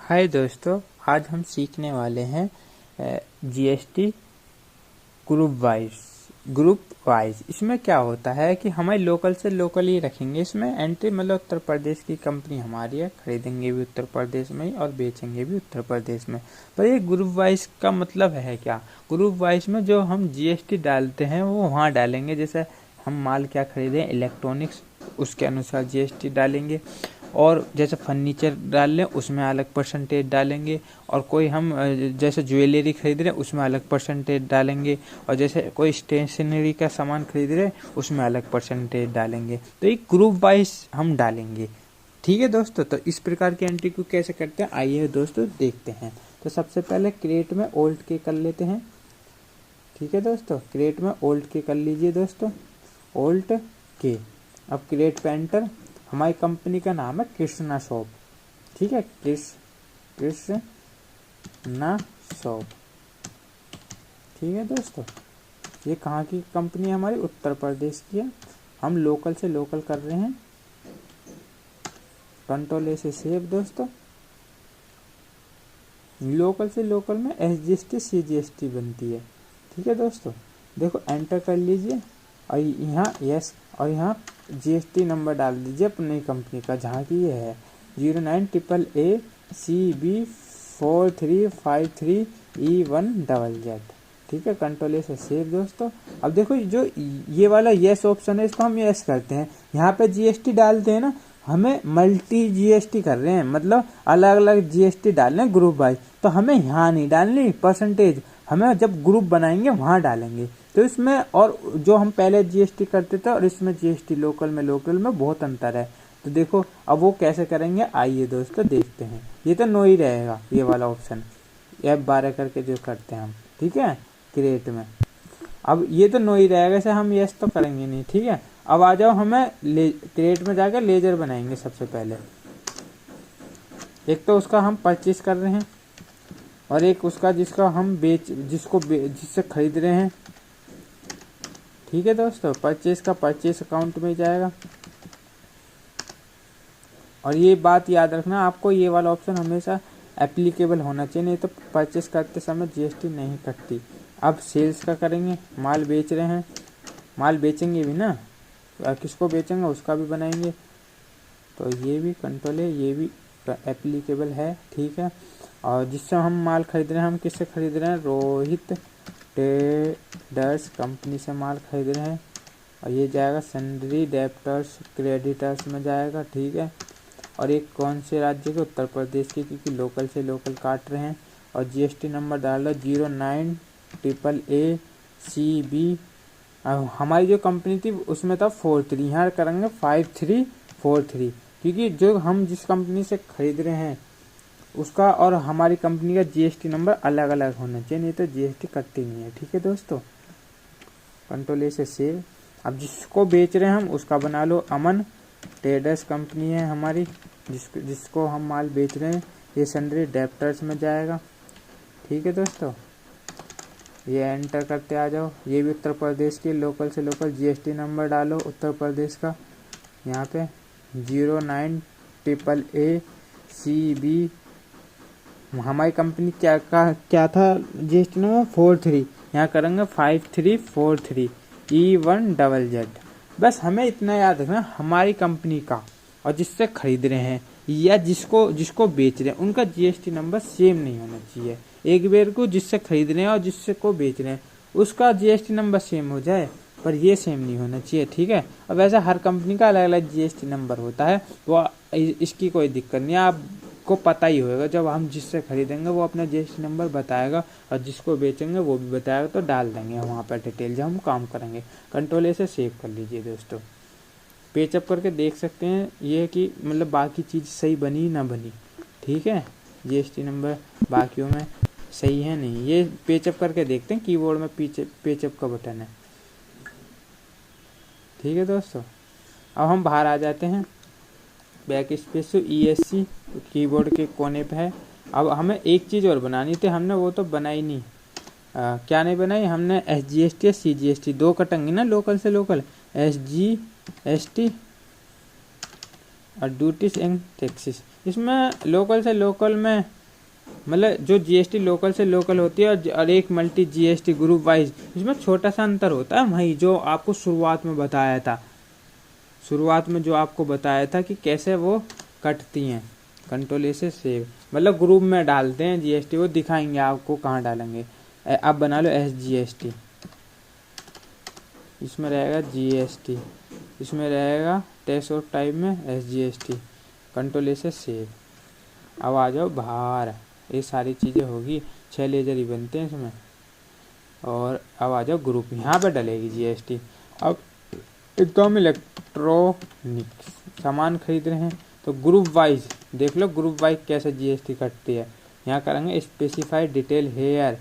हाय दोस्तों, आज हम सीखने वाले हैं जीएसटी ग्रुप वाइज। इसमें क्या होता है कि हमें लोकल से लोकल ही रखेंगे। इसमें एंट्री मतलब उत्तर प्रदेश की कंपनी हमारी है, खरीदेंगे भी उत्तर प्रदेश में ही और बेचेंगे भी उत्तर प्रदेश में। पर ये ग्रुप वाइज का मतलब है क्या? ग्रुप वाइज में जो हम जीएसटी डालते हैं वो वहाँ डालेंगे। जैसे हम माल क्या खरीदें, इलेक्ट्रॉनिक्स, उसके अनुसार जीएसटी डालेंगे। और जैसे फर्नीचर डाल लें उसमें अलग परसेंटेज डालेंगे। और कोई हम जैसे ज्वेलरी खरीद रहे हैं उसमें अलग परसेंटेज डालेंगे। और जैसे कोई स्टेशनरी का सामान खरीद रहे हैं उसमें अलग परसेंटेज डालेंगे। तो एक ग्रुप वाइज हम डालेंगे। ठीक है दोस्तों, तो इस प्रकार की एंट्री को कैसे करते हैं आइए दोस्तों देखते हैं। तो सबसे पहले क्रिएट में ओल्ड के कर लेते हैं। ठीक है दोस्तों, क्रिएट में ओल्ड के कर लीजिए दोस्तों, ओल्ड के। अब क्रिएट पे एंटर। हमारी कंपनी का नाम है कृष्णा शॉप। ठीक है, कृष्णा शॉप। ठीक है दोस्तों, ये कहाँ की कंपनी है? हमारी उत्तर प्रदेश की है। हम लोकल से लोकल कर रहे हैं। कंट्रोल ए से सेव दोस्तों। लोकल से लोकल में एसजीएसटी सीजीएसटी बनती है। ठीक है दोस्तों, देखो एंटर कर लीजिए और यहाँ यस, और यहाँ जीएसटी नंबर डाल दीजिए अपनी कंपनी का, जहाँ की ये है 09AACB4353E1ZZ। ठीक है, कंट्रोल ए से सेव दोस्तों। अब देखो जो ये वाला यस ऑप्शन है इसको हम यस करते हैं। यहाँ पे जीएसटी डालते हैं ना, हमें मल्टी जीएसटी कर रहे हैं, मतलब अलग अलग जीएसटी डाल रहे हैं ग्रुप वाइज। तो हमें यहाँ नहीं डालनी परसेंटेज, हमें जब ग्रुप बनाएंगे वहाँ डालेंगे। तो इसमें और जो हम पहले जीएसटी करते थे और इसमें जीएसटी लोकल में बहुत अंतर है। तो देखो अब वो कैसे करेंगे आइए दोस्तों देखते हैं। ये तो नो ही रहेगा, ये वाला ऑप्शन F12 करके जो करते हैं हम। ठीक है, क्रिएट में अब ये तो नो ही रहेगा, इसे हम यस तो करेंगे नहीं। ठीक है, अब आ जाओ, हमें क्रिएट में जाकर लेजर बनाएंगे। सबसे पहले एक तो उसका हम परचेज कर रहे हैं और एक उसका जिसका हम जिससे खरीद रहे हैं। ठीक है दोस्तों, परचेज का परचेज अकाउंट में जाएगा। और ये बात याद रखना, आपको ये वाला ऑप्शन हमेशा एप्लीकेबल होना चाहिए, नहीं तो परचेज करते समय जीएसटी नहीं कटती। अब सेल्स का करेंगे, माल बेच रहे हैं, माल बेचेंगे भी ना, किसको बेचेंगे उसका भी बनाएंगे। तो ये भी कंट्रोल है, ये भी एप्लीकेबल है। ठीक है, और जिससे हम माल खरीद रहे हैं, हम किससे खरीद रहे हैं? रोहित ट्रेडर्स कंपनी से माल खरीद रहे हैं। और ये जाएगा सन्ड्री डेब्टर्स क्रेडिटर्स में जाएगा। ठीक है, और एक कौन से राज्य के? उत्तर प्रदेश के, क्योंकि लोकल से लोकल काट रहे हैं। और जीएसटी नंबर डाल लो 09AACB। हमारी जो कंपनी थी उसमें था 43, यहाँ करेंगे 5343, क्योंकि जो हम जिस कंपनी से खरीद रहे हैं उसका और हमारी कंपनी का जीएसटी नंबर अलग अलग होना चाहिए, नहीं तो जीएसटी कटती नहीं है। ठीक है दोस्तों, कंट्रोल ए से सेव। अब जिसको बेच रहे हैं हम उसका बना लो अमन ट्रेडर्स कंपनी है हमारी, जिसको हम माल बेच रहे हैं। ये सन्ड्री डेब्टर्स में जाएगा। ठीक है दोस्तों, ये एंटर करते आ जाओ। ये भी उत्तर प्रदेश के, लोकल से लोकल जीएसटी नंबर डालो उत्तर प्रदेश का, यहाँ पे 09AACB। हमारी कंपनी क्या था जीएसटी नंबर 43, यहाँ करेंगे 5343E1ZZ। बस हमें इतना याद रखना, हमारी कंपनी का और जिससे खरीद रहे हैं या जिसको बेच रहे हैं उनका जीएसटी नंबर सेम नहीं होना चाहिए। एक बेर को जिससे खरीद रहे हैं और जिससे को बेच रहे हैं उसका जीएसटी नंबर सेम हो जाए, पर ये सेम नहीं होना चाहिए। ठीक है, और वैसे हर कंपनी का अलग अलग जीएसटी नंबर होता है, वो इसकी कोई दिक्कत नहीं है। आपको पता ही होगा, जब हम जिससे खरीदेंगे वो अपना जीएसटी नंबर बताएगा और जिसको बेचेंगे वो भी बताएगा, तो डाल देंगे वहाँ पर डिटेल जब हम काम करेंगे। कंट्रोल ए से सेव कर लीजिए दोस्तों। पेचअप करके देख सकते हैं ये कि मतलब बाकी चीज़ सही बनी ना बनी। ठीक है, जीएसटी नंबर बाकियों में सही है नहीं, ये पेचअप करके देखते हैं। कीबोर्ड में पीछे पेचअप का बटन है। ठीक है दोस्तों, अब हम बाहर आ जाते हैं। बैक स्पेस ESC कीबोर्ड के कोने पे है। अब हमें एक चीज़ और बनानी थी, हमने वो तो बनाई नहीं। क्या नहीं बनाई हमने? SGST या CGST दो कटेंगे ना, लोकल से लोकल, SGST और ड्यूटीज एंड टैक्सेस। इसमें लोकल से लोकल में मतलब जो जीएसटी लोकल से लोकल होती है और एक मल्टी जीएसटी ग्रुप वाइज, इसमें छोटा सा अंतर होता है वही जो आपको शुरुआत में बताया था, शुरुआत में जो आपको बताया था कि कैसे वो कटती हैं। कंट्रोल ए से सेव, मतलब ग्रुप में डालते हैं जीएसटी, वो दिखाएंगे आपको कहाँ डालेंगे। आप बना लो एसजीएसटी, इसमें रहेगा जीएसटी, इसमें रहेगा टैक्स और टाइप में एसजीएसटी। कंट्रोल ए से सेव। अब आ जाओ बाहर, ये सारी चीज़ें होगी, 6 लेजर ही बनते हैं इसमें। और अब आ जाओ ग्रुप, यहाँ पे डलेगी जीएसटी। अब एकदम इलेक्ट्रॉनिक्स सामान खरीद रहे हैं तो ग्रुप वाइज देख लो, ग्रुप वाइज कैसे जीएसटी कटती है। यहाँ करेंगे स्पेसिफाइड डिटेल हेयर,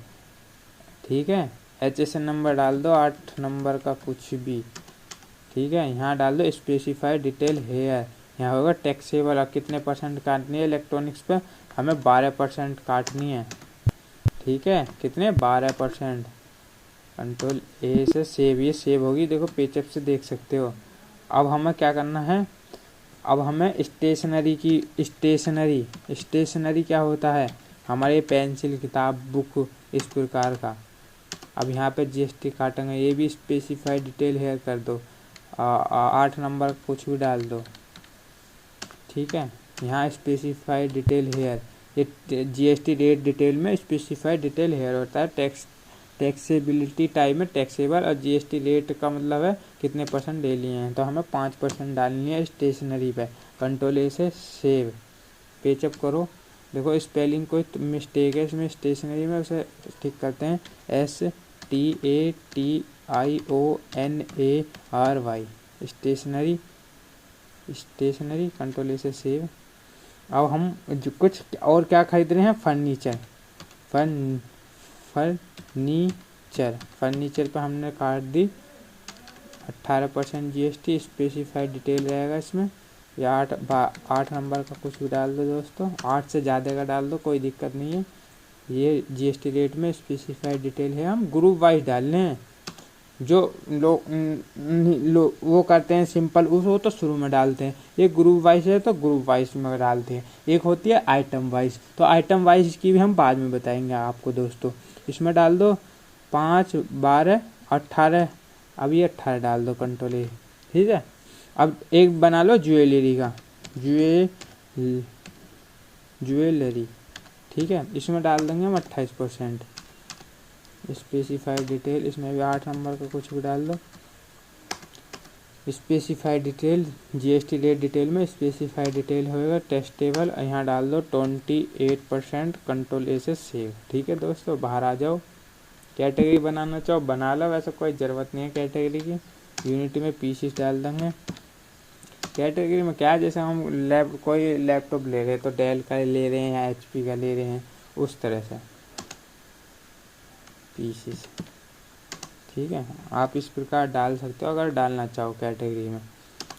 ठीक है, HSN नंबर डाल दो 8 नंबर का कुछ भी, ठीक है। यहाँ डाल दो स्पेसिफाइड डिटेल हेयर, यहाँ होगा टैक्सेबल, और कितने परसेंट काटनी है इलेक्ट्रॉनिक्स पे, हमें 12% काटनी है, ठीक है। कितने 12%। कंट्रोल ए से सेव, ये सेव होगी, देखो पेचअप से देख सकते हो। अब हमें क्या करना है, अब हमें स्टेशनरी की, स्टेशनरी क्या होता है, हमारे पेंसिल किताब बुक इस प्रकार का। अब यहाँ पे जीएसटी काटेंगे, ये भी स्पेसिफाइड डिटेल हेयर कर दो, 8 नंबर कुछ भी डाल दो, ठीक है। यहाँ स्पेसिफाइड डिटेल हेयर, ये जीएसटी रेट डिटेल में स्पेसिफाइड डिटेल हेयर होता है, टैक्सेबिलिटी टाइप में टैक्सेबल, और जीएसटी रेट का मतलब है कितने परसेंट ले लिए हैं, तो हमें 5% डालनी है स्टेशनरी पे। कंट्रोल ए से सेव, पेचअप करो, देखो स्पेलिंग कोई मिस्टेक है इसमें स्टेशनरी में, उसे ठीक करते हैं, STATIONARY stationery, stationery. Control A से सेव। अब हम कुछ और क्या खरीद रहे हैं, फर्नीचर, फर्नीचर पे हमने काट दी 18% जीएसटी, स्पेसिफाइड डिटेल रहेगा इसमें, या 8 नंबर का कुछ भी डाल दो दोस्तों, 8 से ज़्यादा का डाल दो, कोई दिक्कत नहीं है। ये जीएसटी रेट में स्पेसिफाइड डिटेल है, हम ग्रुप वाइज डालने हैं। जो वो करते हैं सिंपल, वो तो शुरू में डालते हैं, ये ग्रुप वाइज है तो ग्रुप वाइज में डालते हैं। एक होती है आइटम वाइज, तो आइटम वाइज की भी हम बाद में बताएंगे आपको दोस्तों। इसमें डाल दो 5, 12, 18, अब ये 18 डाल दो, कंट्रोल ए, ठीक है। अब एक बना लो ज्वेलरी का, ज्वेलरी, ठीक है, इसमें डाल देंगे हम 28%। स्पेसिफाइड डिटेल, इसमें भी 8 नंबर का कुछ भी डाल दो, specified detail, GST rate detail में स्पेसिफाइड डिटेल होएगा टेस्टेबल, यहाँ डाल दो 28%। कंट्रोल ए से सेव, ठीक है दोस्तों। बाहर आ जाओ, कैटेगरी बनाना चाहो बना लो, वैसे कोई ज़रूरत नहीं है कैटेगरी की। यूनिटी में पीसीस डाल देंगे। कैटेगरी में क्या, जैसे हम कोई लैपटॉप ले रहे हैं तो डेल का ले रहे हैं या HP का ले रहे हैं, उस तरह से पीसीस, ठीक है। आप इस प्रकार डाल सकते हो अगर डालना चाहो कैटेगरी में,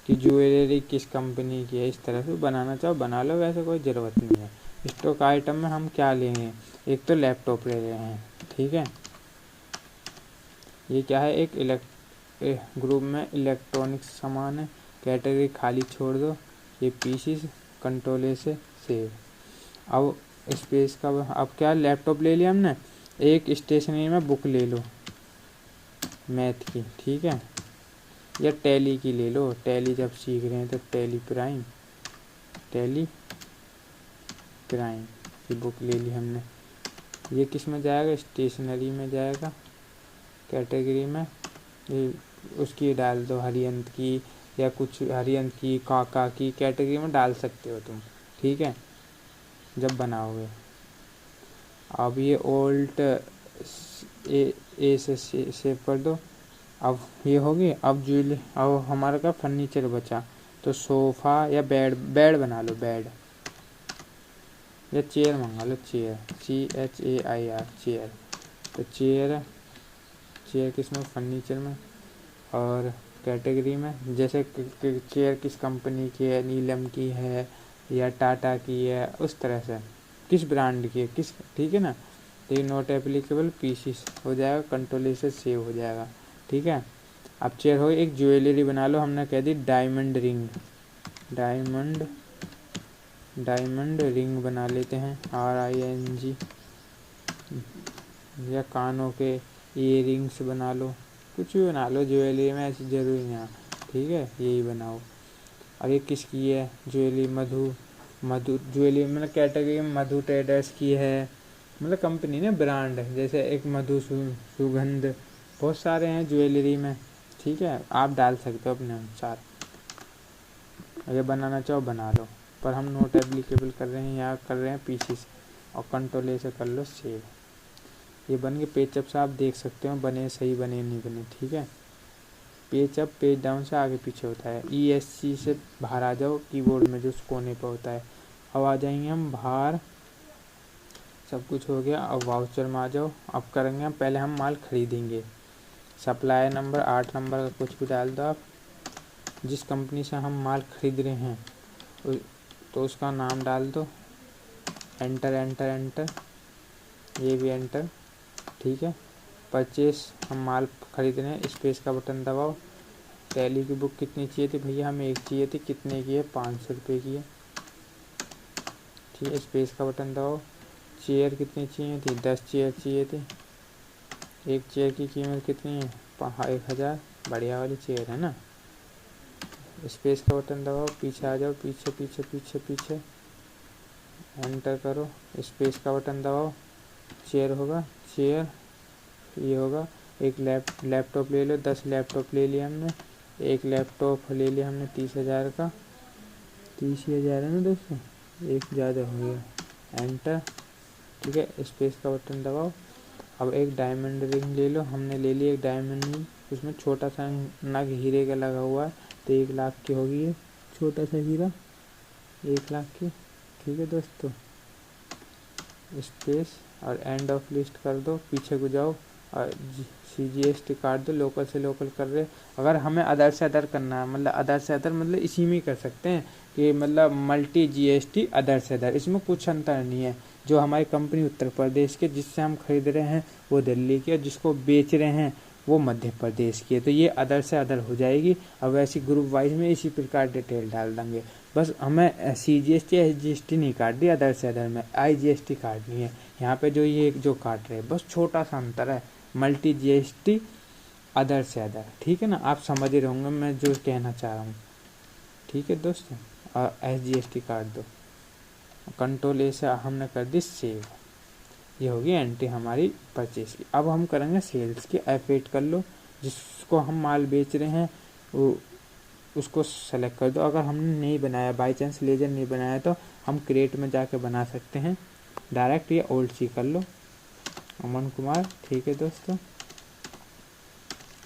कि ज्वेलरी किस कंपनी की है, इस तरह से बनाना चाहो बना लो, वैसे कोई ज़रूरत नहीं है। स्टॉक आइटम में हम क्या लेंगे, एक तो लैपटॉप ले रहे हैं, ठीक है। ये क्या है, एक ग्रुप में इलेक्ट्रॉनिक्स सामान है, कैटेगरी खाली छोड़ दो, ये पीसीस। कंट्रोल ए से सेव। अब स्पेस का, अब क्या लैपटॉप ले लिया हमने, एक स्टेशनरी में बुक ले लो मैथ की, ठीक है, या टैली की ले लो, टैली जब सीख रहे हैं तो टैली प्राइम की बुक ले ली हमने। ये किस में जाएगा, स्टेशनरी में जाएगा, कैटेगरी में ये उसकी डाल दो, हरियंत की या कुछ हरियंत की, काका की कैटेगरी में डाल सकते हो तुम, ठीक है, जब बनाओगे। अब ये ओल्ट ए से सेव कर दो। अब ये होगी। अब हमारा का फर्नीचर बचा, तो सोफ़ा या बेड बना लो, बेड या चेयर मंगा लो, चेयर, CHAIR चेयर। तो चेयर किस में, फर्नीचर में, और कैटेगरी में जैसे चेयर किस कंपनी की है, नीलम की है या टाटा की है, उस तरह से किस ब्रांड की है, किस, ठीक है ना। तो ये नॉट एप्लीकेबल पीसीस हो जाएगा, कंट्रोल से सेव हो जाएगा, ठीक है। अब चेयर हो, एक ज्वेलरी बना लो, हमने कह दी डायमंड डायमंड रिंग बना लेते हैं, RING, या कानों के इयर रिंग्स बना लो, कुछ भी बना लो ज्वेलरी में, ऐसी ज़रूरी नहीं है। ठीक है, यही बनाओ। अब ये किसकी है ज्वेलरी? मधु ज्वेलरी मतलब कैटेगरी में मधु ट्रेडर्स की है, मतलब कंपनी ने ब्रांड है, जैसे एक मधु सुगंध, बहुत सारे हैं ज्वेलरी में। ठीक है, आप डाल सकते हो अपने अनुसार, अगर बनाना चाहो बना लो, पर हम नोट एप्लीकेबल कर रहे हैं, यहाँ कर रहे हैं पीसी से, और कंट्रोल ए से कर लो सेव। ये बन के पेज अप से आप देख सकते हो बने सही बने नहीं बने। ठीक है, पेज अप पेज डाउन से आगे पीछे होता है। ESC से बाहर आ जाओ, कीबोर्ड में जो कोने पर होता है। अब आ जाएंगे हम बाहर, सब कुछ हो गया। अब वाउचर में आ जाओ। अब करेंगे हम, पहले हम माल खरीदेंगे। सप्लायर नंबर 8 नंबर का कुछ भी डाल दो आप, जिस कंपनी से हम माल खरीद रहे हैं तो उसका नाम डाल दो। एंटर एंटर एंटर, ये भी एंटर। ठीक है, परचेस, हम माल खरीद रहे हैं, स्पेस का बटन दबाओ। टैली की बुक कितनी चाहिए थी भैया? हमें एक चाहिए थी, कितने की है? 500 रुपये की है। ठीक है, स्पेस का बटन दबाओ। चेयर कितनी चाहिए थी? 10 चेयर चाहिए थी। एक चेयर की कीमत कितनी है? 1000। बढ़िया वाली चेयर है ना। स्पेस का बटन दबाओ, पीछे आ जाओ, पीछे पीछे पीछे पीछे, एंटर करो, स्पेस का बटन दबाओ। चेयर होगा, चेयर ये होगा। एक लैपटॉप ले लो, 10 लैपटॉप ले लिया हमने। एक लैपटॉप ले लिया हमने 30,000 का। 30,000 है ना दोस्तों, एक ज़्यादा हो गया। एंटर। ठीक है, स्पेस का बटन दबाओ। अब एक डायमंड रिंग ले लो, हमने ले ली एक डायमंड रिंग, उसमें छोटा सा नग हीरे का लगा हुआ है, तो 1 लाख की होगी ये, छोटा सा हीरा 1 लाख की। ठीक है दोस्तों, स्पेस और एंड ऑफ लिस्ट कर दो, पीछे को जाओ और CGST काट दो। लोकल से लोकल कर रहे, अगर हमें अदर से अदर करना है, मतलब अदर से अदर मतलब इसी में कर सकते हैं कि मतलब मल्टी GST अदर से अदर, इसमें कुछ अंतर नहीं है। जो हमारी कंपनी उत्तर प्रदेश के, जिससे हम खरीद रहे हैं वो दिल्ली की, और जिसको बेच रहे हैं वो मध्य प्रदेश की है, तो ये अदर से अदर हो जाएगी। अब ऐसी ग्रुप वाइज में इसी प्रकार डिटेल डाल देंगे। बस हमें CGST SGST नहीं काटनी, अदर से अदर में IGST काटनी है। यहाँ पे जो ये जो काट रहे हैं बस छोटा सा अंतर है, मल्टी GST अदर से अदर। ठीक है ना, आप समझ ही रहोगे मैं जो कहना चाह रहा हूँ। ठीक है दोस्तों, और SGST काट दो, कंट्रोल ए से हमने कर दी सेव। ये होगी एंट्री हमारी परचेज की। अब हम करेंगे सेल्स की। F8 कर लो, जिसको हम माल बेच रहे हैं वो उसको सेलेक्ट कर दो। अगर हमने नहीं बनाया, बाई चांस लेजर नहीं बनाया, तो हम क्रिएट में जाके बना सकते हैं डायरेक्ट। ये ओल्ड सी कर लो, अमन कुमार। ठीक है दोस्तों,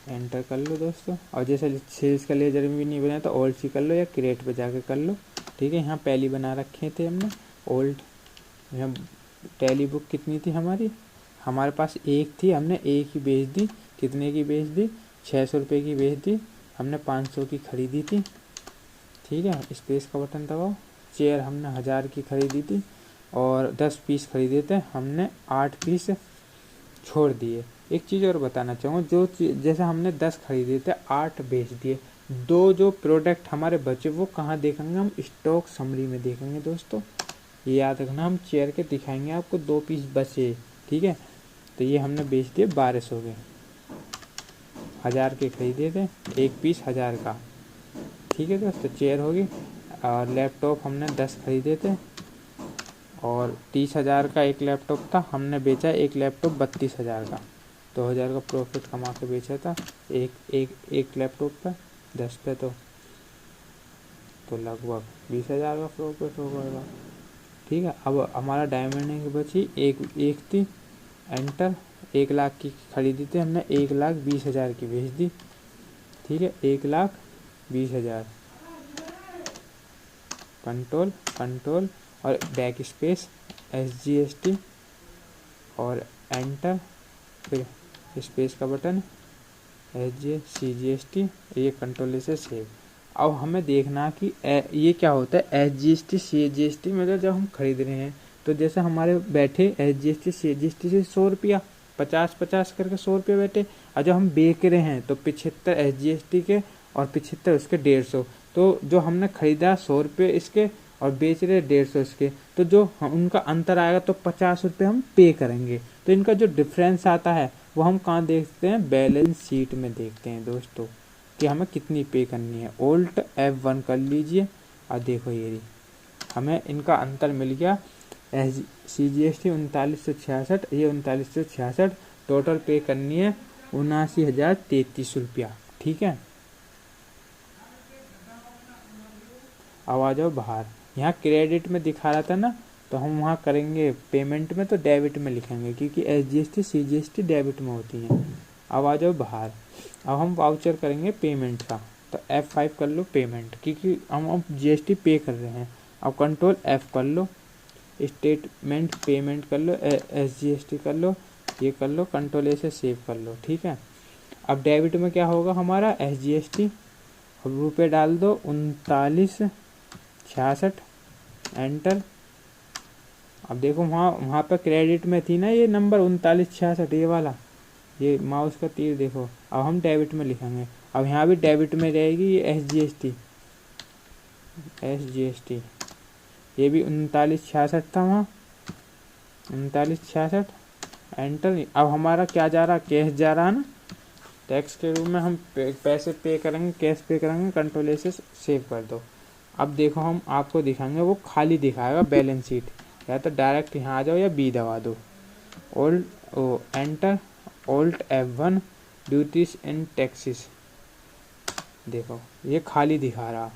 एंटर कर लो दोस्तों। और जैसे सेल्स का लेजर भी नहीं बनाया तो ओल्ड सी कर लो, या क्रिएट पे जाके कर लो। ठीक है, यहाँ पहली बना रखे थे हमने ओल्ड। यहाँ टैली बुक कितनी थी हमारे पास एक थी, हमने एक ही बेच दी। कितने की बेच दी? 600 रुपये की बेच दी। हमने 500 की खरीदी थी। ठीक है, स्पेस का बटन दबाओ। चेयर हमने 1000 की खरीदी थी और 10 पीस खरीदे थे, हमने 8 पीस छोड़ दिए। एक चीज़ और बताना चाहूँगा, जैसे हमने 10 खरीदे थे, 8 बेच दिए, 2 जो प्रोडक्ट हमारे बचे वो कहाँ देखेंगे? हम स्टॉक समरी में देखेंगे दोस्तों। ये याद रखना, हम चेयर के दिखाएंगे आपको 2 पीस बचे। ठीक है, तो ये हमने बेच दिए 1200 के, 1000 के खरीदे थे, एक पीस 1000 का। ठीक है दोस्तों, चेयर होगी। और लैपटॉप हमने 10 खरीदे थे और 30,000 का एक लैपटॉप था, हमने बेचा एक लैपटॉप 32,000 का, 2,000 का प्रॉफिट कमा के बेचा था एक लैपटॉप पे, 10 पे तो लगभग 20,000 का प्रॉफिट हो गया। ठीक है, अब हमारा डायमंड की बची एक थी। एंटर। 1 लाख की खरीदी थी हमने, 1,20,000 की बेच दी। ठीक है, 1,20,000। कंट्रोल और बैक स्पेस, SGST और एंटर, फिर स्पेस का बटन, CGST, ये कंट्रोल से सेव। अब हमें देखना कि ये क्या होता है SGST CGST, मतलब जब हम खरीद रहे हैं तो जैसे हमारे बैठे SGST CGST से 100 रुपया, 50-50 करके 100 रुपये बैठे, और जब हम बेच रहे हैं तो 75 SGST के और 75 उसके 150। तो जो हमने खरीदा 100 रुपये इसके और बेच रहे 150 के, तो जो उनका अंतर आएगा तो 50 रुपये हम पे करेंगे। तो इनका जो डिफरेंस आता है वो हम कहाँ देखते हैं, बैलेंस शीट में देखते हैं दोस्तों कि हमें कितनी पे करनी है। Alt F1 कर लीजिए और देखो ये हमें इनका अंतर मिल गया। CGST 3966, ये 3966, टोटल पे करनी है 79,033 रुपया। ठीक है, अब आ जाओ बाहर। यहाँ क्रेडिट में दिखा रहा था ना, तो हम वहाँ करेंगे पेमेंट में तो डेबिट में लिखेंगे, क्योंकि SGST CGST डेबिट में होती हैं। अब आ जाओ बाहर। अब हम वाउचर करेंगे पेमेंट का, तो F5 कर लो पेमेंट, क्योंकि हम अब GST पे कर रहे हैं। अब कंट्रोल F कर लो, स्टेटमेंट पेमेंट कर लो, SGST कर लो, ये कर लो, कंट्रोल A से सेव कर लो। ठीक है, अब डेबिट में क्या होगा हमारा, SGST, रुपये डाल दो 3966, एंटर। अब देखो वहाँ पर क्रेडिट में थी ना ये नंबर 3966, ये वाला, ये माउस का तीर देखो। अब हम डेबिट में लिखेंगे। अब यहाँ भी डेबिट में रहेगी ये SGST, ये भी 3966 था वहाँ, 3966, एंटर। अब हमारा क्या जा रहा, कैश जा रहा है ना, टैक्स के रूप में हम पैसे पे करेंगे, कैश पे करेंगे, कंट्रोल A से सेव कर दो। अब देखो हम आपको दिखाएंगे, वो खाली दिखाएगा बैलेंस शीट, या तो डायरेक्ट यहाँ आ जाओ या B दबा दो, enter, Alt F1, duties and taxes. देखो ये खाली दिखा रहा,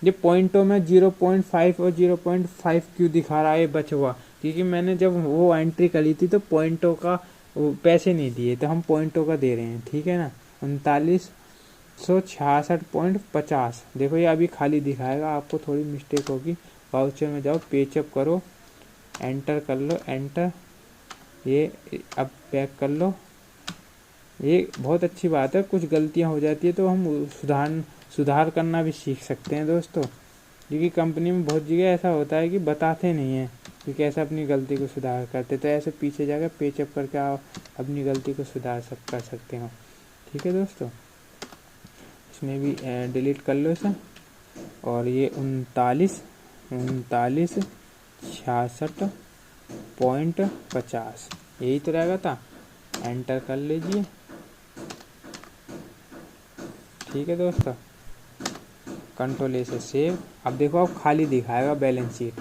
ये पॉइंटों में 0.5 और 0.5 क्यों दिखा रहा है, ये बचा हुआ, क्योंकि मैंने जब वो एंट्री करी थी तो पॉइंटों का पैसे नहीं दिए, तो हम पॉइंटों का दे रहे हैं। ठीक है ना, 3966.50। देखो ये अभी खाली दिखाएगा, आपको थोड़ी मिस्टेक होगी। वाउचर में जाओ, पेचअप करो, एंटर कर लो, एंटर, ये अब पैक कर लो। ये बहुत अच्छी बात है, कुछ गलतियां हो जाती है तो हम सुधार करना भी सीख सकते हैं दोस्तों, क्योंकि कंपनी में बहुत जगह ऐसा होता है कि बताते नहीं हैं कि कैसे अपनी गलती को सुधार करते, तो ऐसे पीछे जाकर पेचअप करके आप अपनी गलती को सुधार कर सकते हो। ठीक है दोस्तों, इसमें भी डिलीट कर लो इसे। और ये 3966.50 यही तो रहेगा था, एंटर कर लीजिए। ठीक है दोस्तों, कंट्रोल A से सेव। अब देखो अब खाली दिखाएगा बैलेंस शीट,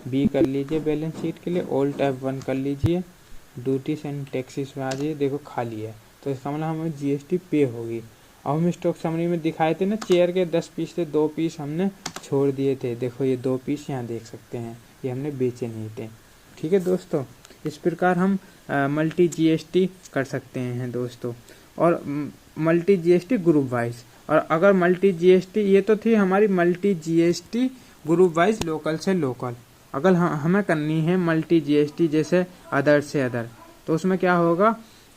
B कर लीजिए बैलेंस शीट के लिए, Alt F1 कर लीजिए, ड्यूटीज एंड टैक्सेस में आ जाइए, देखो खाली है, तो इसका मतलब हमें GST पे होगी। अब हम स्टॉक समरी में दिखाए थे ना, चेयर के 10 पीस थे, 2 पीस हमने छोड़ दिए थे, देखो ये 2 पीस यहाँ देख सकते हैं, ये हमने बेचे नहीं थे। ठीक है दोस्तों, इस प्रकार हम मल्टी GST कर सकते हैं दोस्तों, और मल्टी GST ग्रुप वाइज। और अगर मल्टी GST, ये तो थी हमारी multi GST group wise local से लोकल। अगर हमें करनी है मल्टी GST जैसे अदर से अदर, तो उसमें क्या होगा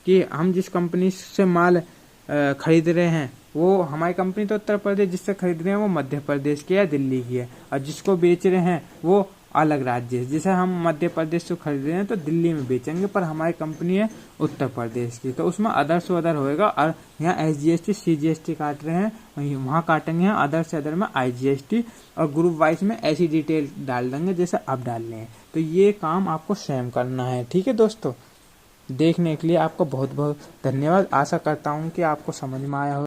कि हम जिस कंपनी से माल खरीद रहे हैं, वो हमारी कंपनी तो उत्तर प्रदेश जिससे खरीद रहे हैं वो मध्य प्रदेश की या दिल्ली की है, और जिसको बेच रहे हैं वो अलग राज्य है। जैसे हम मध्य प्रदेश से खरीद रहे हैं तो दिल्ली में बेचेंगे, पर हमारी कंपनी है उत्तर प्रदेश की, तो उसमें अदर से अदर होएगा। और यहाँ SGST CGST काट रहे हैं, वहीं वहाँ काटेंगे अदर से अदर में IGST, और ग्रुप वाइज में ऐसी डिटेल डाल देंगे जैसे अब डाल रहे हैं। तो ये काम आपको स्वयं करना है। ठीक है दोस्तों, देखने के लिए आपको बहुत बहुत धन्यवाद। आशा करता हूँ कि आपको समझ में आया हो।